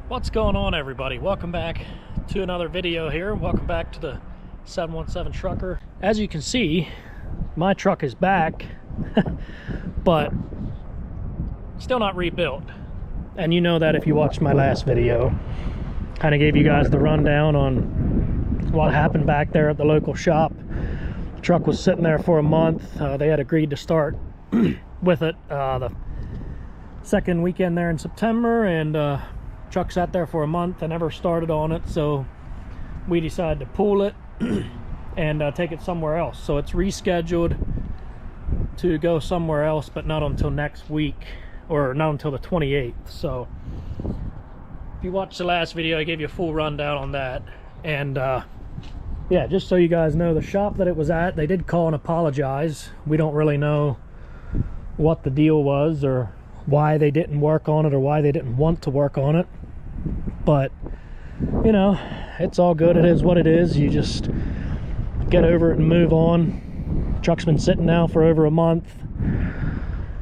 What's going on, everybody? Welcome back to another video here. Welcome back to the 717 Trucker. As you can see, my truck is back but still not rebuilt, and you know that if you watched my last video. Kind of gave you guys the rundown on what happened back there at the local shop. The truck was sitting there for a month. They had agreed to start with it the second weekend there in September, and truck sat there for a month. I never started on it, so we decided to pull it and take it somewhere else. So it's rescheduled to go somewhere else, but not until next week, or not until the 28th. So if you watched the last video, I gave you a full rundown on that. And yeah, just so you guys know, the shop that it was at, they did call and apologize. We don't really know what the deal was, or why they didn't work on it, or why they didn't want to work on it. But you know, it's all good. It is what it is. You just get over it and move on. Truck's been sitting now for over a month,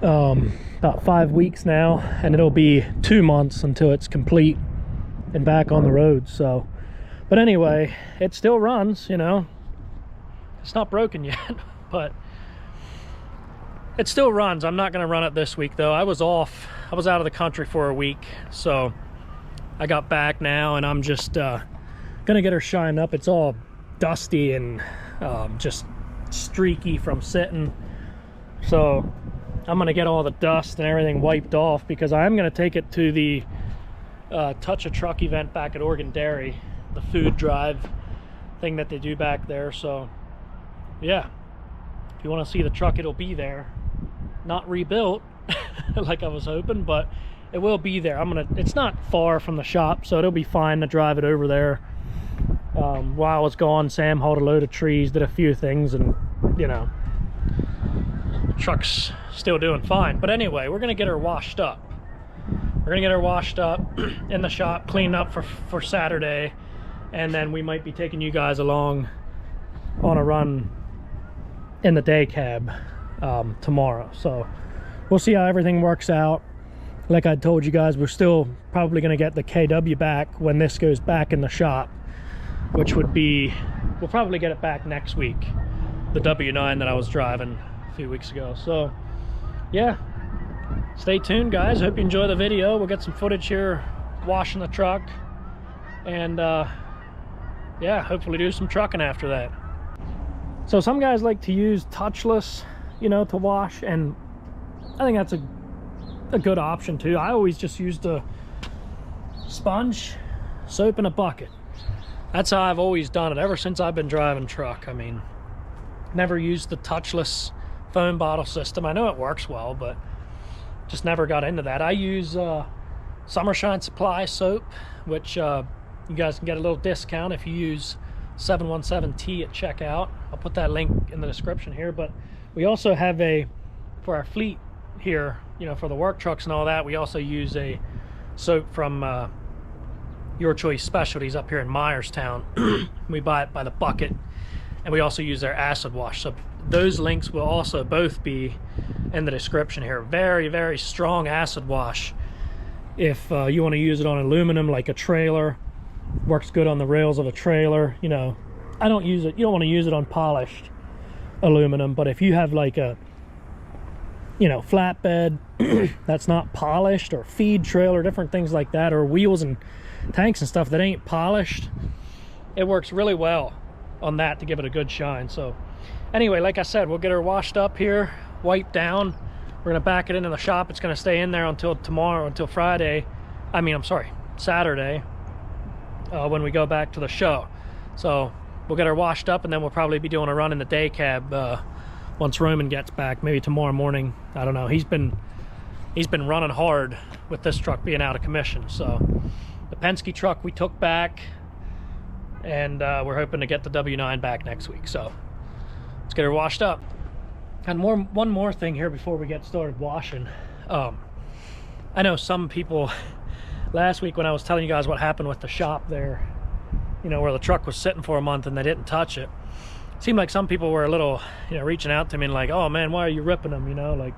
about 5 weeks now, and it'll be 2 months until it's complete and back on the road. So, but anyway, it still runs, you know. It's not broken yet, but it still runs. I'm not going to run it this week though. I was off. I was out of the country for a week, so I got back now, and I'm just gonna get her shined up. It's all dusty and just streaky from sitting, so I'm gonna get all the dust and everything wiped off, because I am gonna take it to the Touch a Truck event back at Oregon Dairy, the food drive thing that they do back there. So yeah, if you want to see the truck, it'll be there. Not rebuilt like I was hoping, but it will be there. It's not far from the shop, so it'll be fine to drive it over there. While I was gone, Sam hauled a load of trees, did a few things, and you know, truck's still doing fine. But anyway, we're gonna get her washed up. We're gonna get her washed up in the shop, cleaned up for Saturday, and then we might be taking you guys along on a run in the day cab tomorrow. So we'll see how everything works out. Like I told you guys, we're still probably going to get the KW back when this goes back in the shop, which would be, we'll probably get it back next week, the W9 that I was driving a few weeks ago. So yeah, stay tuned guys. Hope you enjoy the video. We'll get some footage here washing the truck, and yeah, hopefully do some trucking after that. So some guys like to use touchless, you know, to wash, and I think that's a good option too. I always just used a sponge, soap, and a bucket. That's how I've always done it ever since I've been driving truck. I mean, never used the touchless foam bottle system. I know it works well, but just never got into that. I use Summershine Supply soap, which you guys can get a little discount if you use 717T at checkout. I'll put that link in the description here. But we also have for our fleet here, you know, for the work trucks and all that, we also use a soap from Your Choice Specialties up here in Myerstown. We buy it by the bucket, and we also use their acid wash. So those links will also both be in the description here. Very, very strong acid wash. If you want to use it on aluminum, like a trailer, works good on the rails of a trailer. You know, I don't use it. You don't want to use it on polished aluminum, but if you have like a, you know, flatbed that's not polished, or feed trailer, different things like that, or wheels and tanks and stuff that ain't polished, it works really well on that to give it a good shine. So anyway, like I said, we'll get her washed up here, wiped down. We're gonna back it into the shop. It's gonna stay in there until tomorrow, until Friday. I mean, I'm sorry, Saturday, when we go back to the show. So we'll get her washed up, and then we'll probably be doing a run in the day cab once Roman gets back, maybe tomorrow morning. I don't know. He's been running hard with this truck being out of commission. So the Penske truck we took back, and we're hoping to get the W9 back next week. So let's get her washed up. And one more thing here before we get started washing. I know some people, last week when I was telling you guys what happened with the shop there, you know, where the truck was sitting for a month and they didn't touch it, seemed like some people were a little, you know, reaching out to me and like, oh man, why are you ripping them, you know? Like,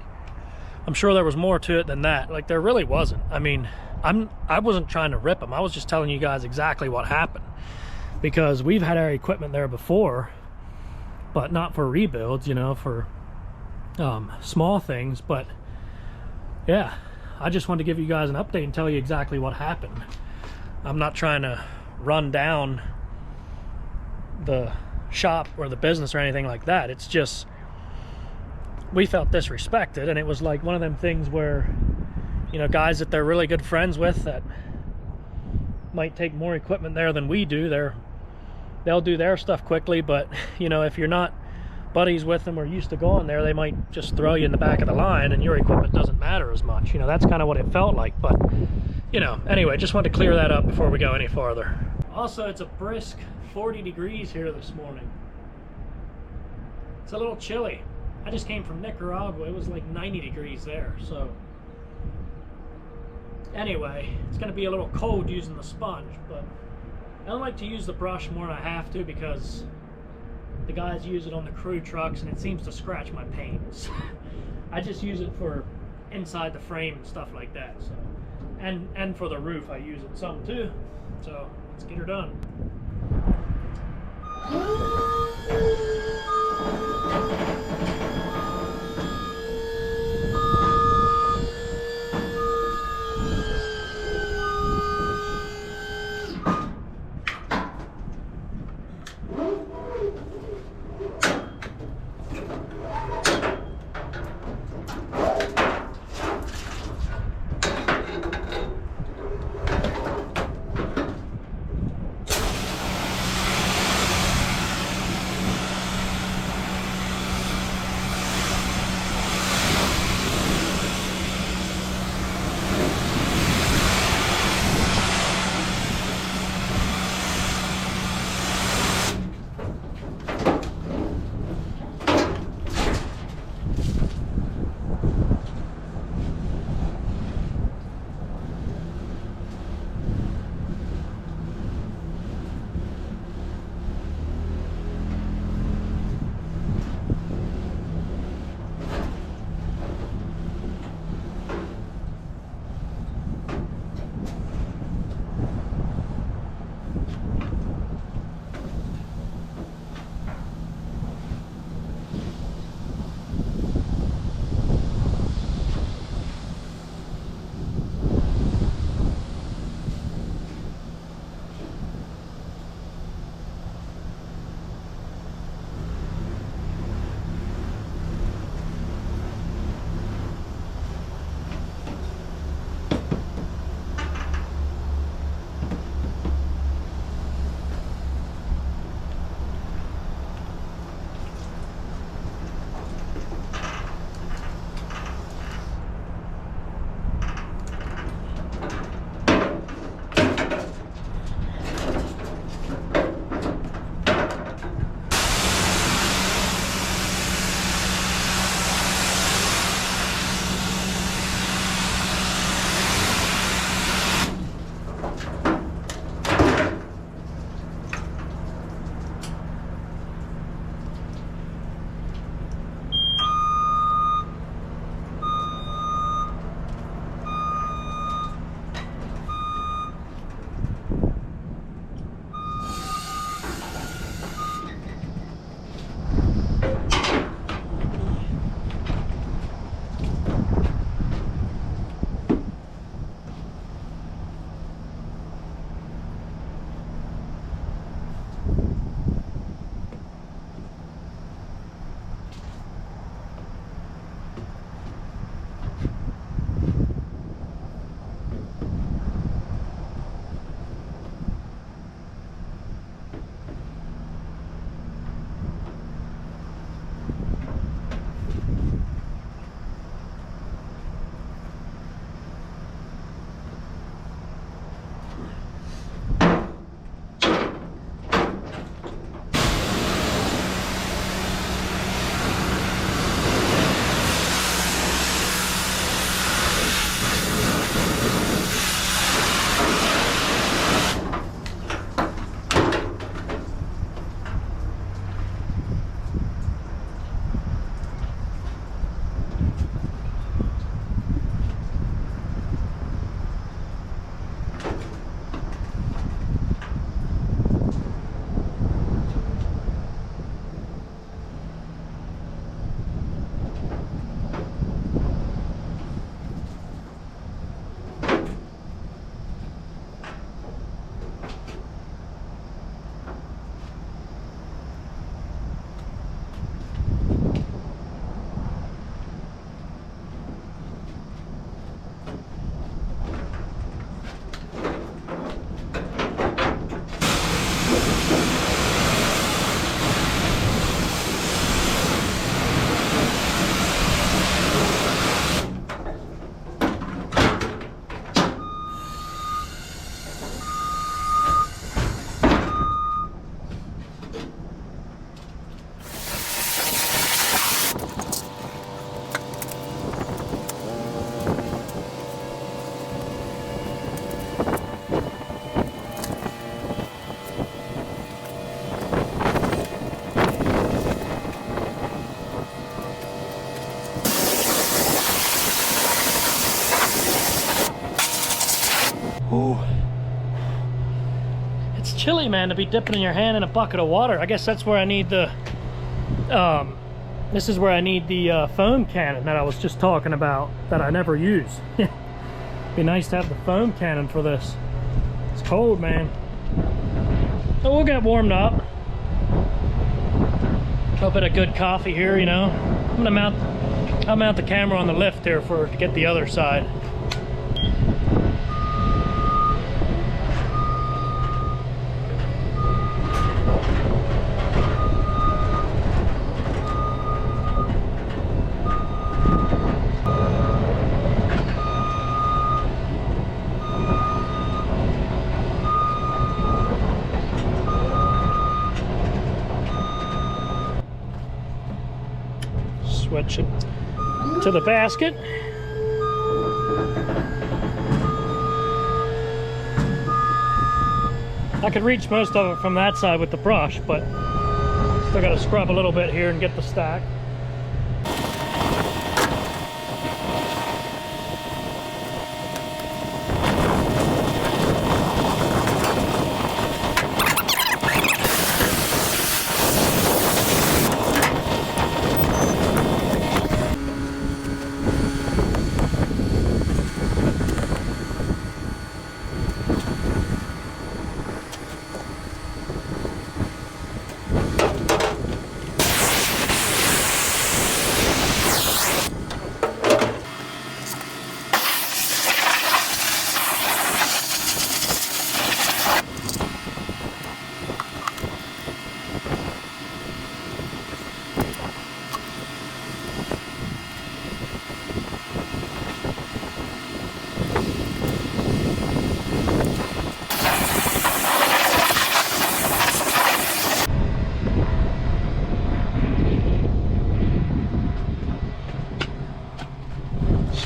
I'm sure there was more to it than that. Like, there really wasn't. I mean, I wasn't trying to rip them. I was just telling you guys exactly what happened, because we've had our equipment there before, but not for rebuilds, you know, for small things. But yeah, I just wanted to give you guys an update and tell you exactly what happened. I'm not trying to run down the shop or the business or anything like that. It's just we felt disrespected, and it was like one of them things where, you know, guys that they're really good friends with that might take more equipment there than we do, they'll do their stuff quickly, but you know, if you're not buddies with them or used to going there, they might just throw you in the back of the line and your equipment doesn't matter as much. You know, that's kind of what it felt like. But you know, anyway, just wanted to clear that up before we go any farther. Also, it's a brisk 40 degrees here this morning. It's a little chilly. I just came from Nicaragua. It was like 90 degrees there. So anyway, it's going to be a little cold using the sponge, but I don't like to use the brush more than I have to, because the guys use it on the crew trucks and it seems to scratch my paints. I just use it for inside the frame and stuff like that. So, and for the roof I use it some too. So let's get her done. Ooh. It's chilly, man, to be dipping your hand in a bucket of water. I guess that's where I need the this is where I need the foam cannon that I was just talking about that I never use. Be nice to have the foam cannon for this. It's cold, man. So we'll get warmed up. A little bit of good coffee here, you know. I'll mount the camera on the lift here to get the other side. Switch it to the basket. I could reach most of it from that side with the brush, but still got to scrub a little bit here and get the stack.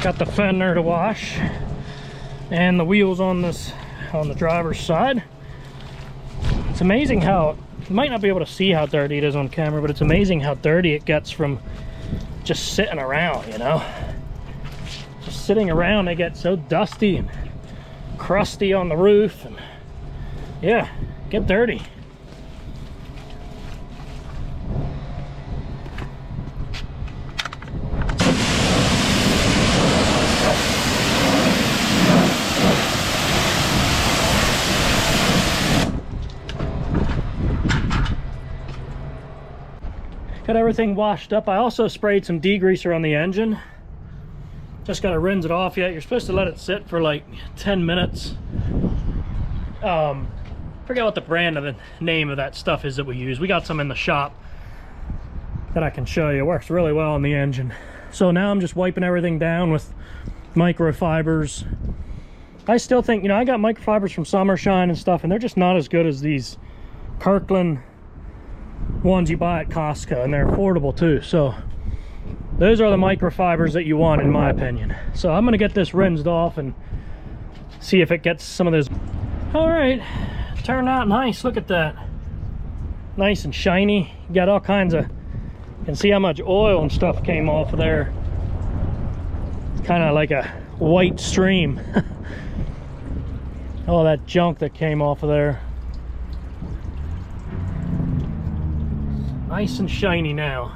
Got the fender to wash and the wheels on the driver's side. It's amazing how, you might not be able to see how dirty it is on camera, but it's amazing how dirty it gets from just sitting around, you know. Just sitting around, they get so dusty and crusty on the roof, and yeah, get dirty. Got everything washed up. I also sprayed some degreaser on the engine. Just got to rinse it off yet. You're supposed to let it sit for like 10 minutes. Forget what the brand of the name of that stuff is that we use. We got some in the shop that I can show you. It works really well on the engine. So now I'm just wiping everything down with microfibers. I still think, you know, I got microfibers from Summershine and stuff, and they're just not as good as these Kirkland ones you buy at Costco, and they're affordable too. So those are the microfibers that you want, in my opinion. So I'm going to get this rinsed off and see if it gets some of those. All right, turned out nice. Look at that, nice and shiny. You got all kinds of, you can see how much oil and stuff came off of there. It's kind of like a white stream. All that junk that came off of there. Nice and shiny now.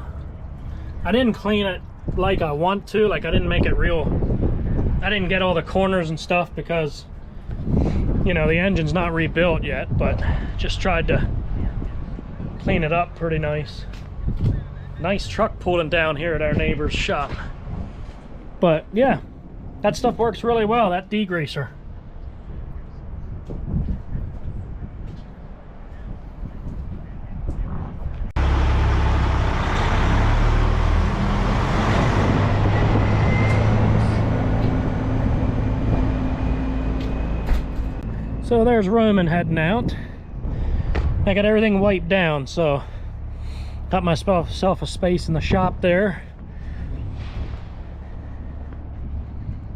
I didn't clean it like I want to, like I didn't make it real, I didn't get all the corners and stuff because, you know, the engine's not rebuilt yet, but just tried to clean it up pretty nice. Nice truck pulling down here at our neighbor's shop. But yeah, that stuff works really well, that degreaser. So there's Roman heading out. I got everything wiped down, so got myself a space in the shop there.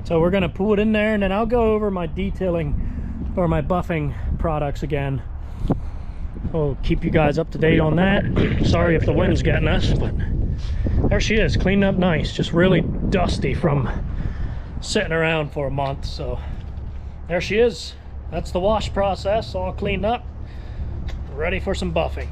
So we're gonna pull it in there, and then I'll go over my detailing or my buffing products again. I'll keep you guys up to date on that. Sorry if the wind's getting us, but there she is, cleaned up nice. Just really dusty from sitting around for a month, so there she is. That's the wash process, all cleaned up, ready for some buffing.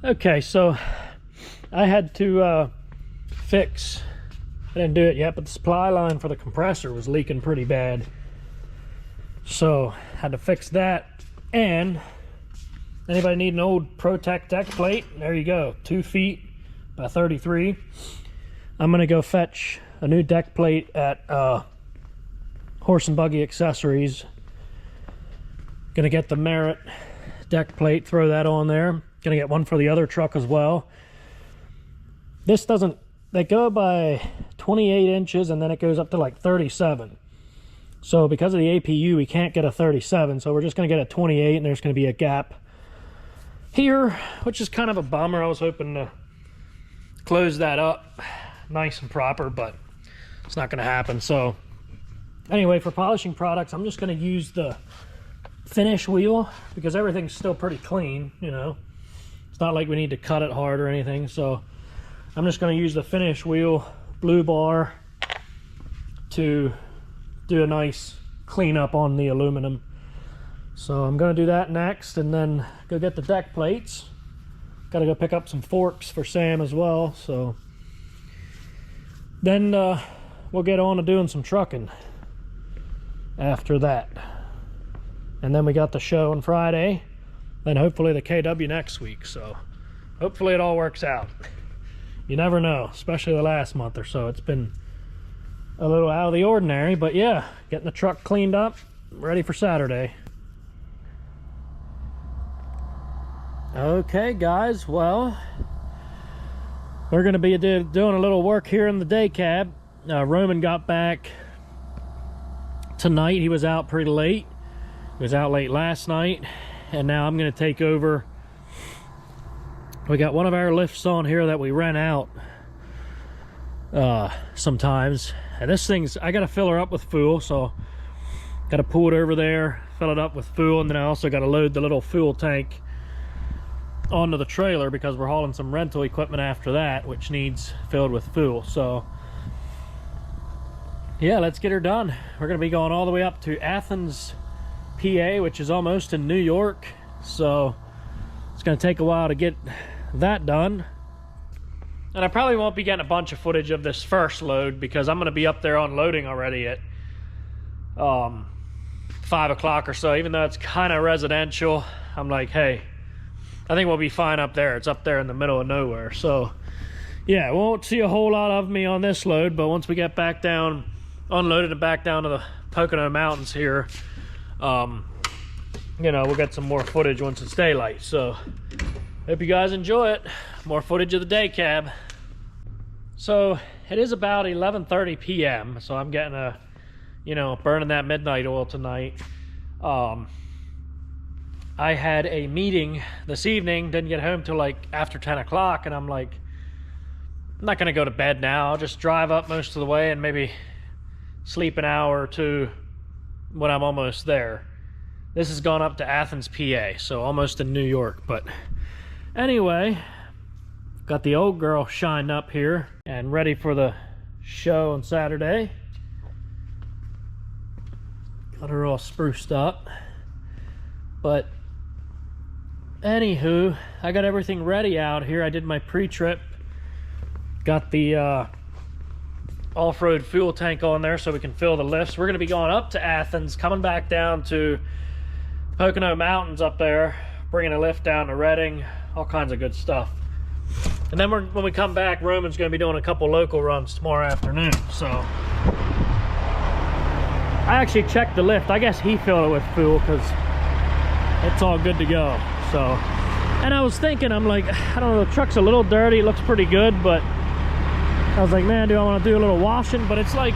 Okay, so I had to fix, I didn't do it yet, but the supply line for the compressor was leaking pretty bad. So had to fix that. And anybody need an old Protec deck plate? There you go, 2 feet by 33. I'm gonna go fetch a new deck plate at Horse and Buggy Accessories. Gonna get the Merit deck plate, throw that on there. Gonna get one for the other truck as well. This doesn't, they go by 28 inches and then it goes up to like 37. So because of the APU, we can't get a 37, so we're just gonna get a 28, and there's gonna be a gap here, which is kind of a bummer. I was hoping to close that up nice and proper, but it's not gonna happen. So anyway, for polishing products, I'm just gonna use the finish wheel because everything's still pretty clean, you know. It's not like we need to cut it hard or anything, so I'm just going to use the finish wheel blue bar to do a nice cleanup on the aluminum. So I'm going to do that next, and then go get the deck plates. Got to go pick up some forks for Sam as well, so then we'll get on to doing some trucking after that. And then we got the show on Friday, then hopefully the KW next week, so hopefully it all works out. You never know, especially the last month or so. It's been a little out of the ordinary, but yeah, getting the truck cleaned up, ready for Saturday. Okay guys, well, we're gonna be doing a little work here in the day cab. Roman got back tonight. He was out pretty late. He was out late last night, and now I'm gonna take over. We got one of our lifts on here that we rent out sometimes, and this thing's, I gotta fill her up with fuel, so gotta pull it over there, fill it up with fuel, and then I also gotta load the little fuel tank onto the trailer because we're hauling some rental equipment after that, which needs filled with fuel. So yeah, let's get her done. We're gonna be going all the way up to Athens, PA, which is almost in New York, so it's going to take a while to get that done. And I probably won't be getting a bunch of footage of this first load because I'm going to be up there unloading already at 5 o'clock or so. Even though it's kind of residential, I'm like, hey, I think we'll be fine up there. It's up there in the middle of nowhere. So yeah, we won't see a whole lot of me on this load, but once we get back down, unloaded and back down to the Pocono Mountains here, you know, we'll get some more footage once it's daylight. So hope you guys enjoy it. More footage of the day cab. So it is about 11:30 p.m. so I'm getting a, you know, burning that midnight oil tonight. I had a meeting this evening, didn't get home till like after 10 o'clock, and I'm like, I'm not gonna go to bed now. I'll just drive up most of the way and maybe sleep an hour or two when I'm almost there. This has gone up to Athens, PA, so almost in New York. But anyway, got the old girl shined up here and ready for the show on Saturday. Got her all spruced up. But anywho, I got everything ready out here. I did my pre-trip. Got the off-road fuel tank on there so we can fill the lifts. We're going to be going up to Athens, coming back down to Pocono Mountains up there, bringing a lift down to Redding, all kinds of good stuff. And then when we come back, Roman's going to be doing a couple local runs tomorrow afternoon. So I actually checked the lift. I guess he filled it with fuel because it's all good to go. So, and I was thinking, I'm like, I don't know, the truck's a little dirty, it looks pretty good, but I was like, man, do I want to do a little washing? But it's like,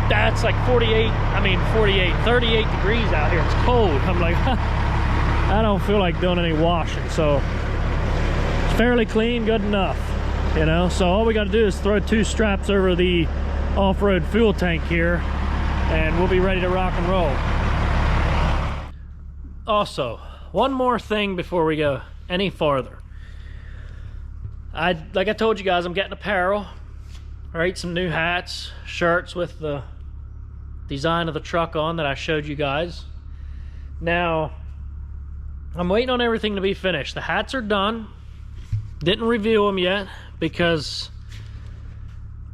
that's like 38 degrees out here. It's cold. I'm like, I don't feel like doing any washing. So it's fairly clean, good enough, you know. So all we got to do is throw 2 straps over the off-road fuel tank here, and we'll be ready to rock and roll. Also, one more thing before we go any farther. Like I told you guys, I'm getting apparel. All right, some new hats, shirts with the design of the truck on that I showed you guys. Now, I'm waiting on everything to be finished. The hats are done. Didn't review them yet because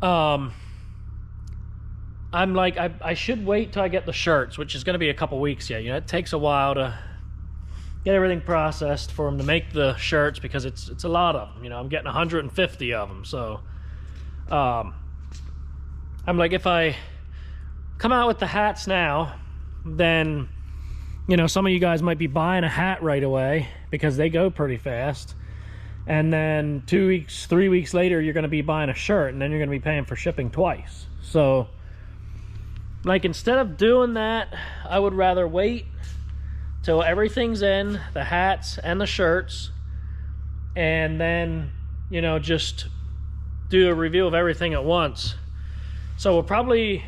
I'm like, I should wait till I get the shirts, which is going to be a couple weeks yet. You know, it takes a while to get everything processed for them to make the shirts because it's a lot of them. You know, I'm getting 150 of them. So I'm like, if I come out with the hats now, then, you know, some of you guys might be buying a hat right away because they go pretty fast. And then 2 weeks, 3 weeks later, you're going to be buying a shirt, and then you're going to be paying for shipping twice. So, like, instead of doing that, I would rather wait till everything's in, the hats and the shirts, and then, you know, just do a review of everything at once. So we'll probably,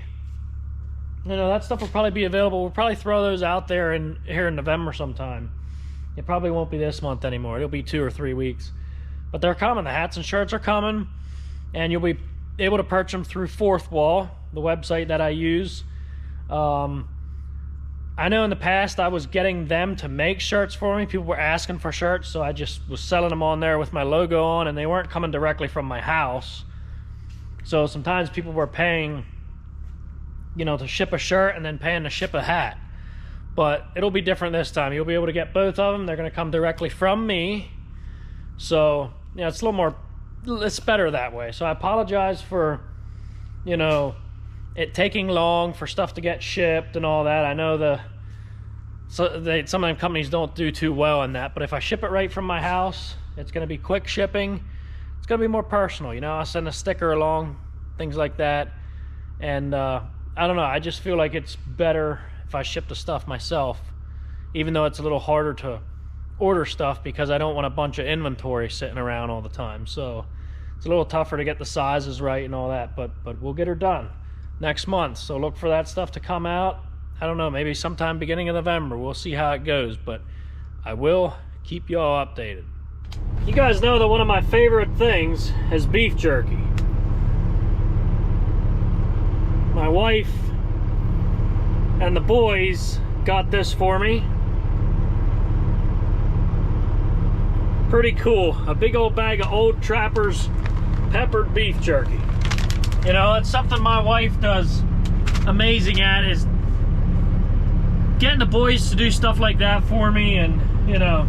you know, that stuff will probably be available. We'll probably throw those out there here in November sometime. It probably won't be this month anymore. It'll be 2 or 3 weeks. But they're coming. The hats and shirts are coming, and you'll be able to purchase them through Fourth Wall, the website that I use. I know in the past I was getting them to make shirts for me. People were asking for shirts, so I just was selling them on there with my logo on, and they weren't coming directly from my house. So sometimes people were paying, you know, to ship a shirt and then paying to ship a hat. But it'll be different this time. You'll be able to get both of them. They're going to come directly from me. So, yeah, it's a little more, it's better that way. So I apologize for, you know, it taking long for stuff to get shipped and all that. I know some of them companies don't do too well in that, but if I ship it right from my house, it's going to be quick shipping. It's going to be more personal, you know. I'll send a sticker along, things like that. And I don't know, I just feel like it's better if I ship the stuff myself, even though it's a little harder to order stuff because I don't want a bunch of inventory sitting around all the time. So it's a little tougher to get the sizes right and all that, but we'll get her done next month. So look for that stuff to come out. I don't know, maybe sometime beginning of November. We'll see how it goes, but I will keep you all updated. You guys know that one of my favorite things is beef jerky. My wife and the boys got this for me. Pretty cool. A big old bag of Old Trapper's peppered beef jerky. You know, it's something my wife does amazing at, is getting the boys to do stuff like that for me. And, you know,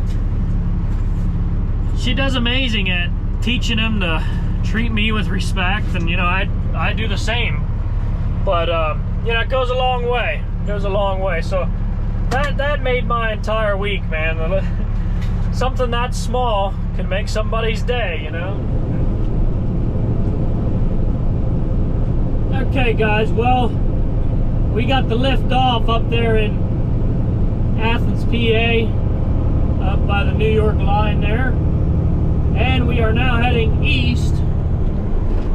she does amazing at teaching them to treat me with respect. And, you know, I do the same. But, you know, it goes a long way. It goes a long way. So that made my entire week, man. Something that small can make somebody's day, you know? Okay, guys, well, we got the lift off up there in Athens, PA, up by the New York line there. And we are now heading east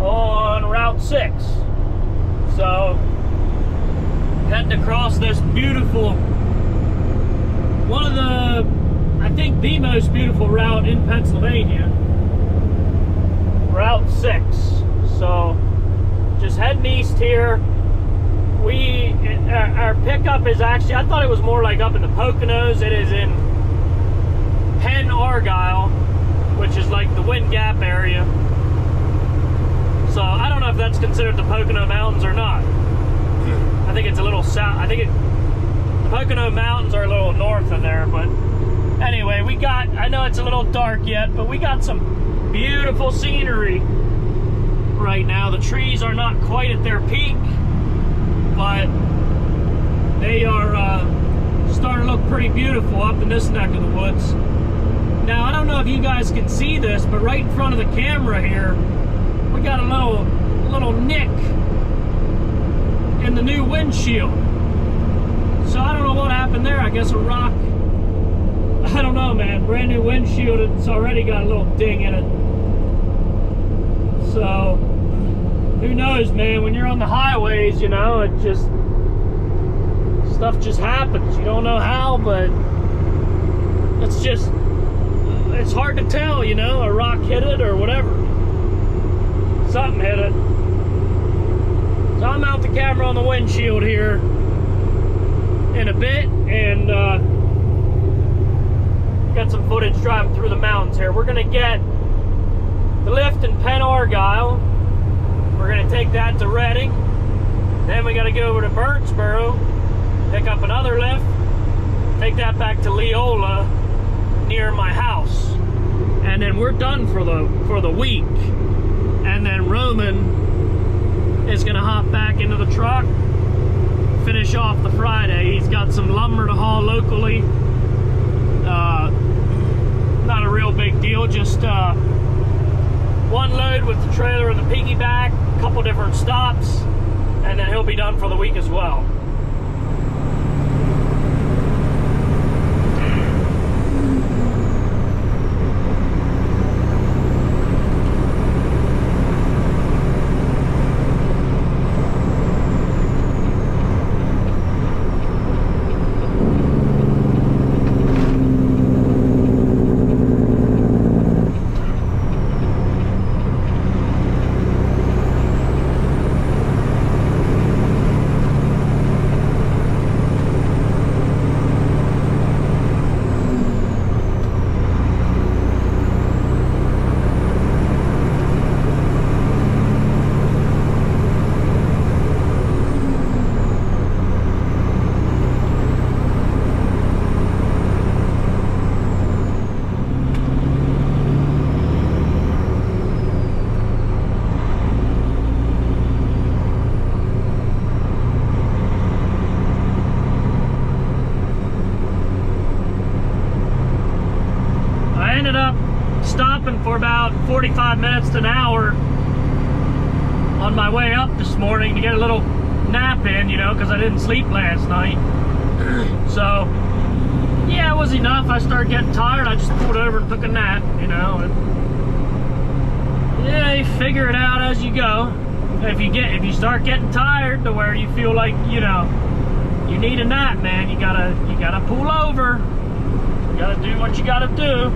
on Route 6. So, heading across this beautiful, one of the, I think the most beautiful route in Pennsylvania, Route 6. So, just heading east here. Our pickup is actually, I thought it was more like up in the Poconos. It is in Penn, Argyle, which is like the Wind Gap area. So, I don't know if that's considered the Pocono Mountains or not. I think it's a little south. I think the Pocono Mountains are a little north of there, but anyway, I know it's a little dark yet, but we got some beautiful scenery right now. The trees are not quite at their peak, but they are starting to look pretty beautiful up in this neck of the woods. Now, I don't know if you guys can see this, but right in front of the camera here, we got a little nick in the new windshield. So I don't know what happened there. I guess a rock, I don't know, man. Brand new windshield, it's already got a little ding in it. So who knows, man, when you're on the highways, you know, it just, stuff just happens. You don't know how, but it's hard to tell, you know, a rock hit it or whatever. Something hit it. So I'll mount the camera on the windshield here in a bit, and got some footage driving through the mountains here. We're gonna get the lift in Penn Argyle. We're gonna take that to Redding. Then we gotta go over to Birdsboro, pick up another lift, take that back to Leola near my house. And then we're done for the week. And then Roman is gonna hop back into the truck, finish off the Friday. He's got some lumber to haul locally. Not a real big deal, just one load with the trailer and the piggyback, a couple different stops, and then he'll be done for the week as well. For about 45 minutes to an hour on my way up this morning to get a little nap in, you know, because I didn't sleep last night. So yeah, it was enough. I started getting tired. I just pulled over and took a nap, you know. And yeah, you figure it out as you go. If you start getting tired to where you feel like, you know, you need a nap, man, you gotta pull over. You gotta do what you gotta do.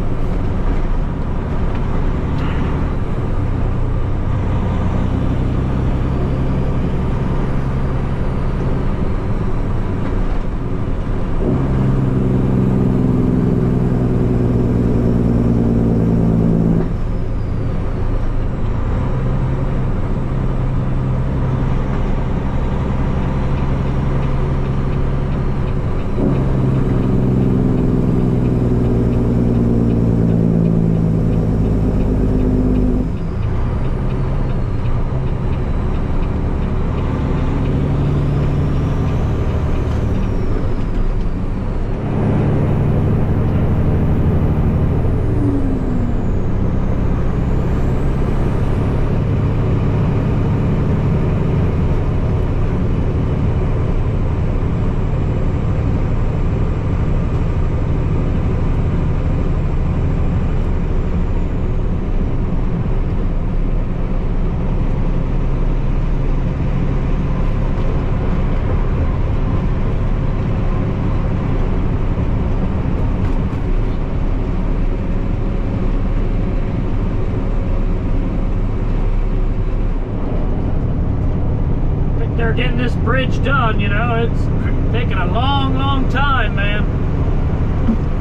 Getting this bridge done, you know, it's taking a long time, man.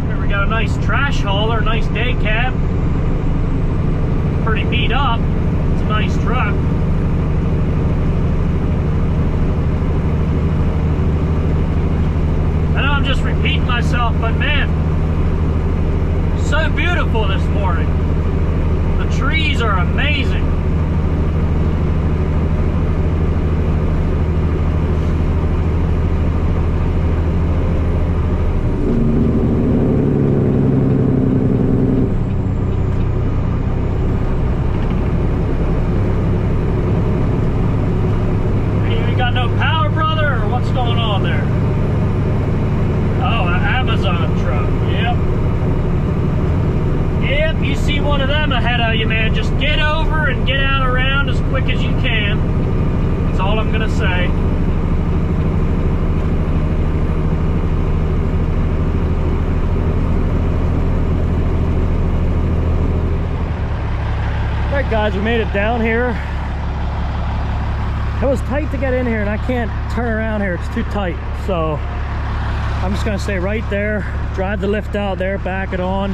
Here we got a nice trash hauler, nice day cab, pretty beat up. It's a nice truck. I know I'm just repeating myself, but man, so beautiful this morning. The trees are amazing. One of them ahead of you, man. Just get over and get out around as quick as you can. all I'm gonna say. Alright guys, we made it down here. It was tight to get in here and I can't turn around here, it's too tight. So I'm just gonna stay right there, drive the lift out there, back it on,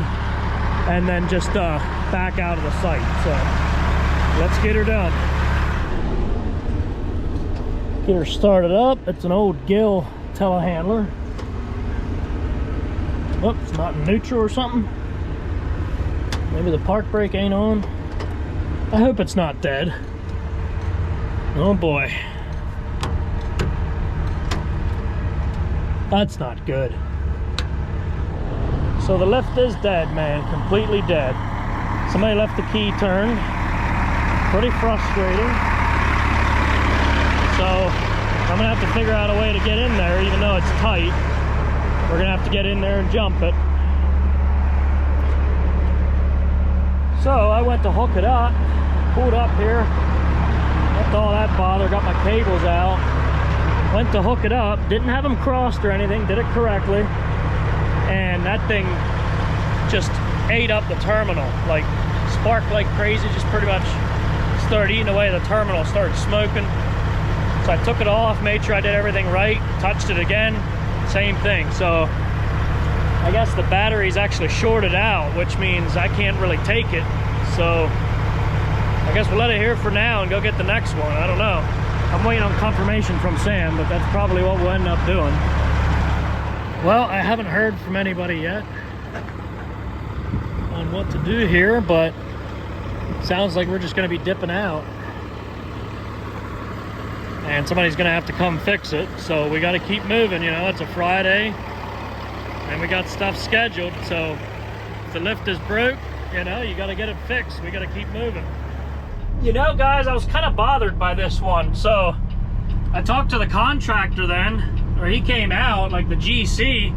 and then just back out of the site. So let's get her done. Get her started up. It's an old Gill telehandler. Oops, not in neutral or something. Maybe the park brake ain't on. I hope it's not dead. Oh boy. That's not good. So the lift is dead, man, completely dead. Somebody left the key turned. Pretty frustrating. So I'm gonna have to figure out a way to get in there, even though it's tight. We're gonna have to get in there and jump it. So I went to hook it up, pulled up here, left all that bother, got my cables out, went to hook it up, didn't have them crossed or anything, did it correctly, and that thing just ate up the terminal, like sparked like crazy, just pretty much started eating away the terminal, started smoking. So I took it off, made sure I did everything right, touched it again, same thing. So I guess the battery's actually shorted out, which means I can't really take it. So I guess we'll let it here for now and go get the next one. I don't know. I'm waiting on confirmation from Sam, but that's probably what we'll end up doing. Well, I haven't heard from anybody yet on what to do here, but sounds like we're just gonna be dipping out. And somebody's gonna have to come fix it. So we gotta keep moving, you know, it's a Friday and we got stuff scheduled. So if the lift is broke, you know, you gotta get it fixed. We gotta keep moving. You know, guys, I was kind of bothered by this one. So I talked to the contractor then, or he came out, like the GC,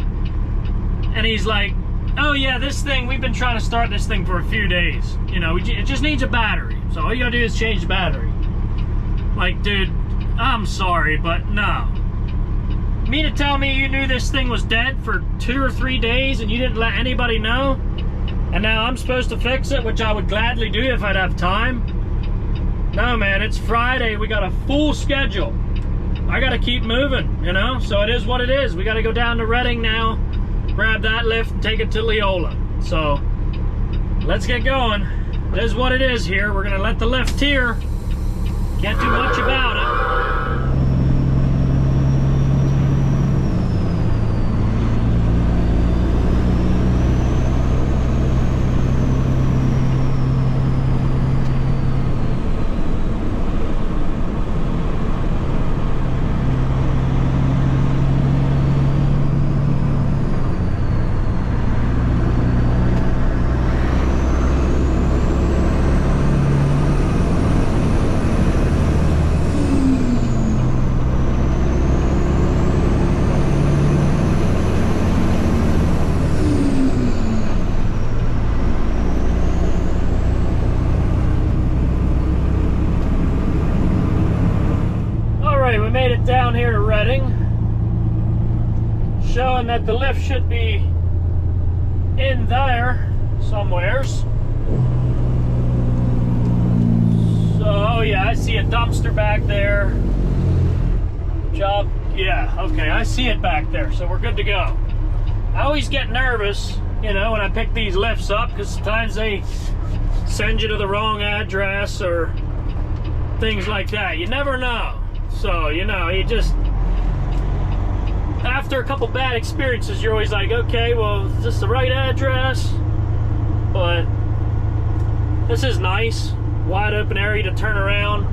and he's like, oh yeah, this thing, we've been trying to start this thing for a few days. You know, it just needs a battery. So all you gotta do is change the battery. Like, dude, I'm sorry, but no. You mean to tell me you knew this thing was dead for 2 or 3 days and you didn't let anybody know? And now I'm supposed to fix it, which I would gladly do if I'd have time? No, man, it's Friday. We got a full schedule. I gotta keep moving, you know? So it is what it is. We gotta go down to Redding now, grab that lift, and take it to Leola. So let's get going. It is what it is here. We're gonna let the lift here. Can't do much about it. Down here to Redding, showing that the lift should be in there somewheres. So, oh yeah, I see a dumpster back there. Job, yeah, okay, I see it back there, so we're good to go. I always get nervous, you know, when I pick these lifts up, because sometimes they send you to the wrong address or things like that. You never know. So, you know, you just, after a couple bad experiences, you're always like, okay, well, is this the right address? But this is nice. Wide open area to turn around.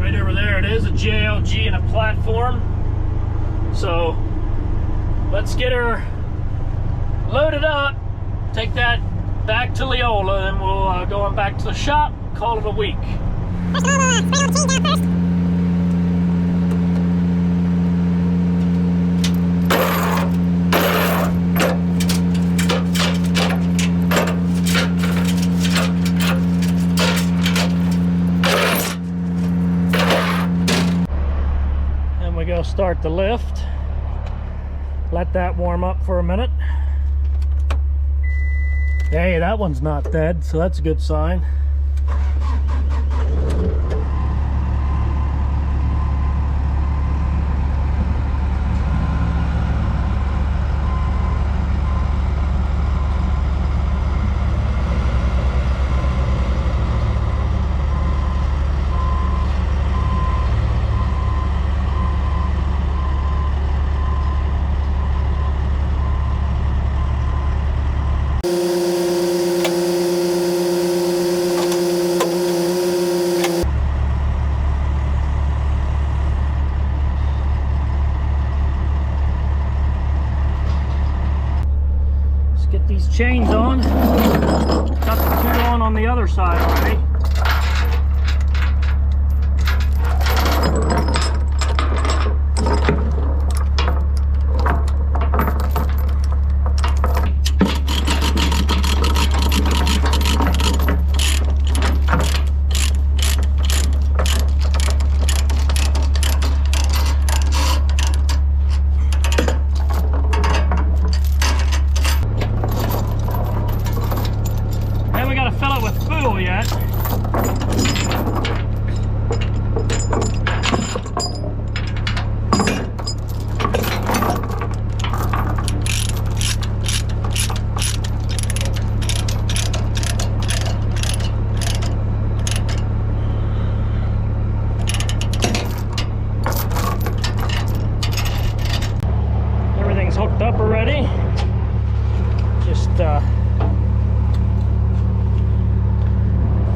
Right over there it is, a JLG and a platform. So, let's get her loaded up, take that back to Leola, and we'll go on back to the shop, call it a week. First of all, spray all the chains out first. we go start the lift. Let that warm up for a minute. Hey, that one's not dead, so that's a good sign. Get these chains on. Got the two on the other side already. Fill it with fuel yet. Everything's hooked up already. Just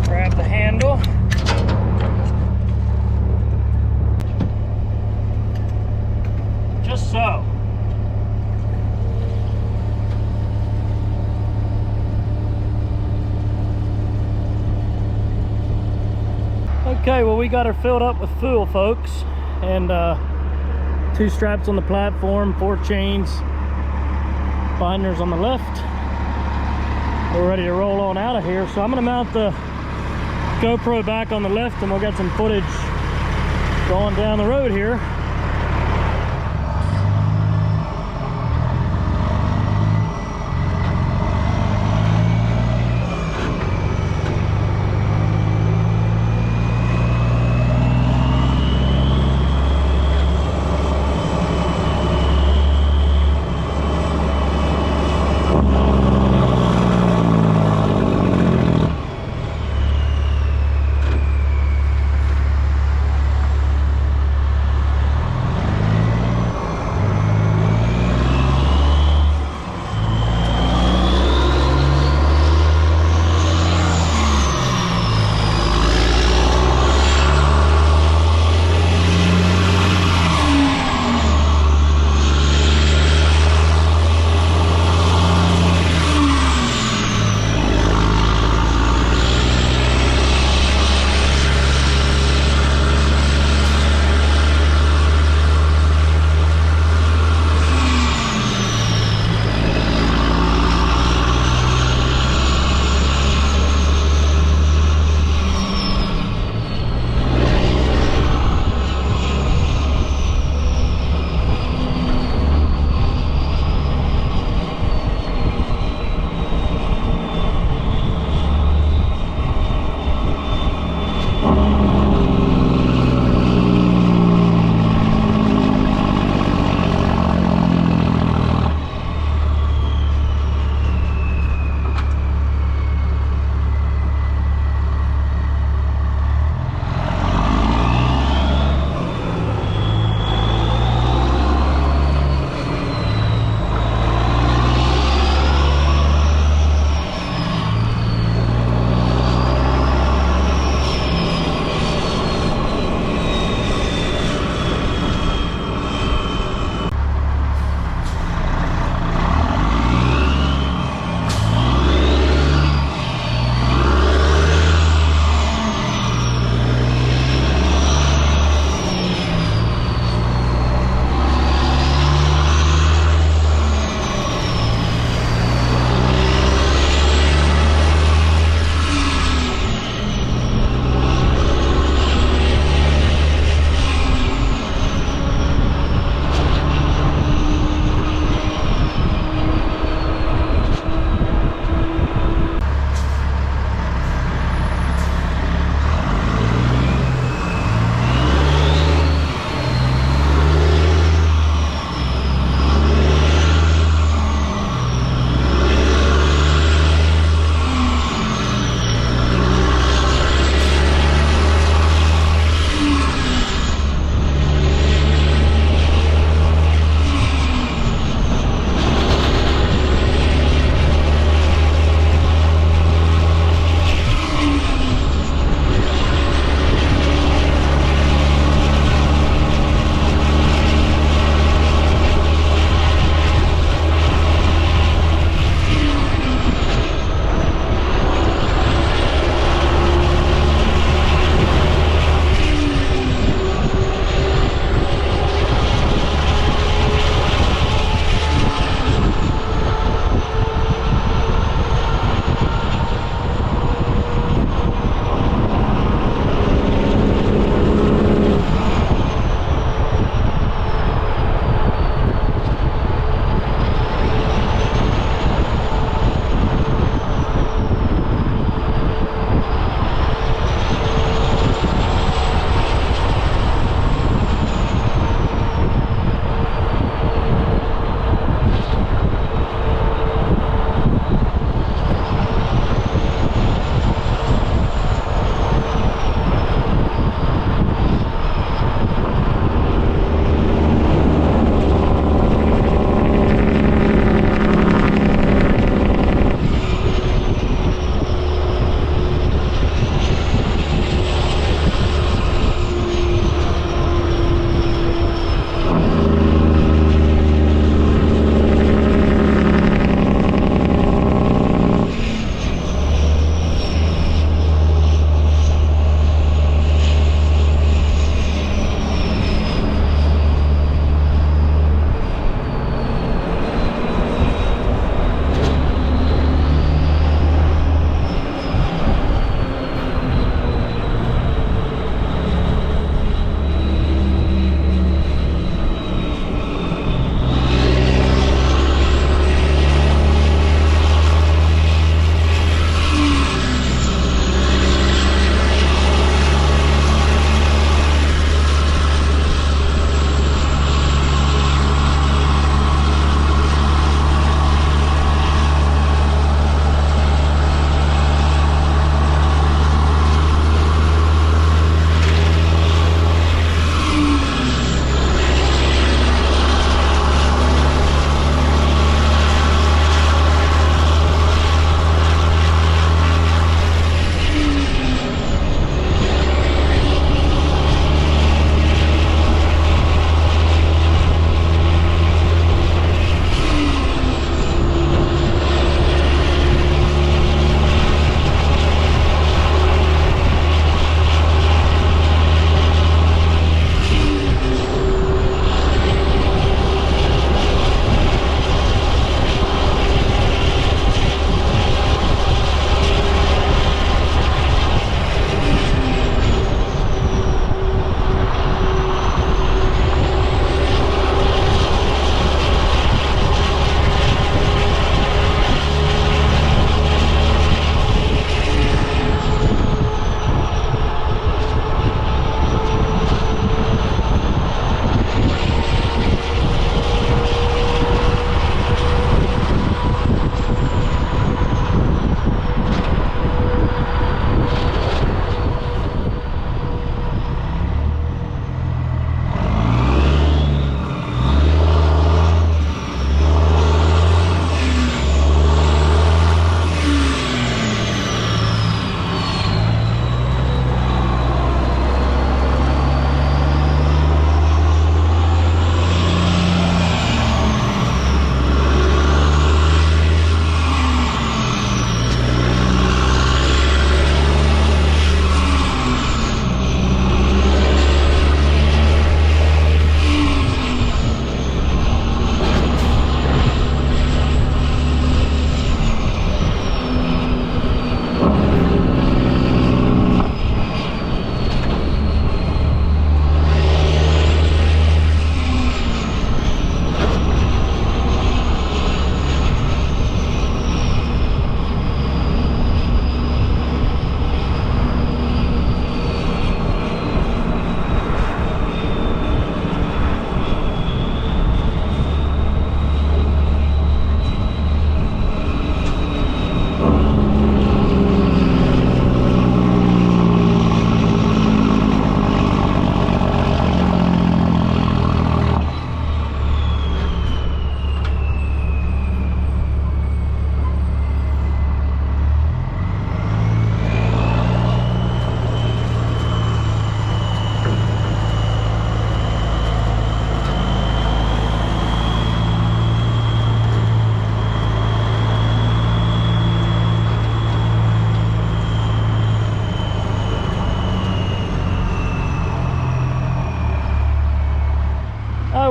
grab the handle. Just so. Okay, well, we got her filled up with fuel, folks, and 2 straps on the platform, 4 chains, binders on the left. We're ready to roll on out of here, so I'm going to mount the GoPro back on the lift and we'll get some footage going down the road here.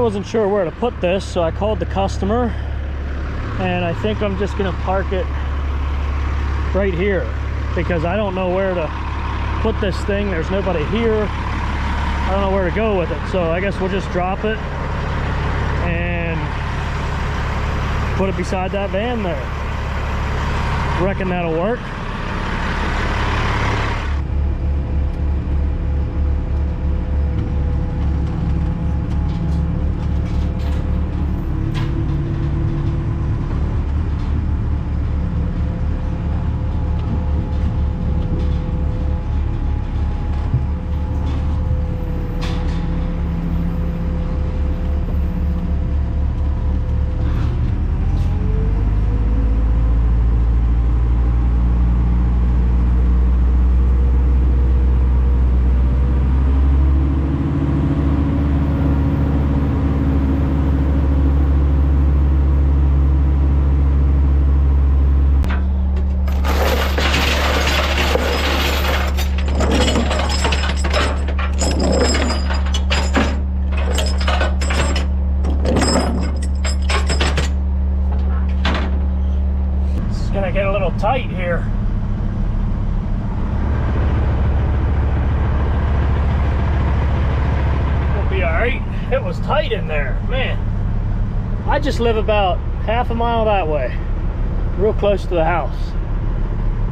wasn't sure where to put this, so I called the customer, and I think I'm just gonna park it right here because I don't know where to put this thing. There's nobody here. I don't know where to go with it, so I guess we'll just drop it and put it beside that van there. Reckon that'll work. Get a little tight here. We'll be all right. It was tight in there, man. I just live about half a mile that way, real close to the house.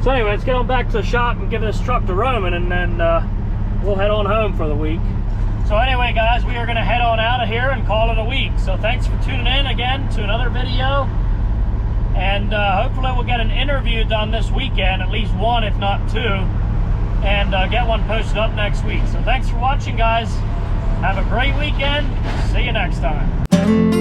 So anyway, let's get on back to the shop and give this truck to Roman, and then we'll head on home for the week. So anyway, guys, we are going to head on out of here and call it a week. So thanks for tuning in again to another video. And hopefully we'll get an interview done this weekend, at least one if not two, and get one posted up next week. So thanks for watching, guys. Have a great weekend. See you next time.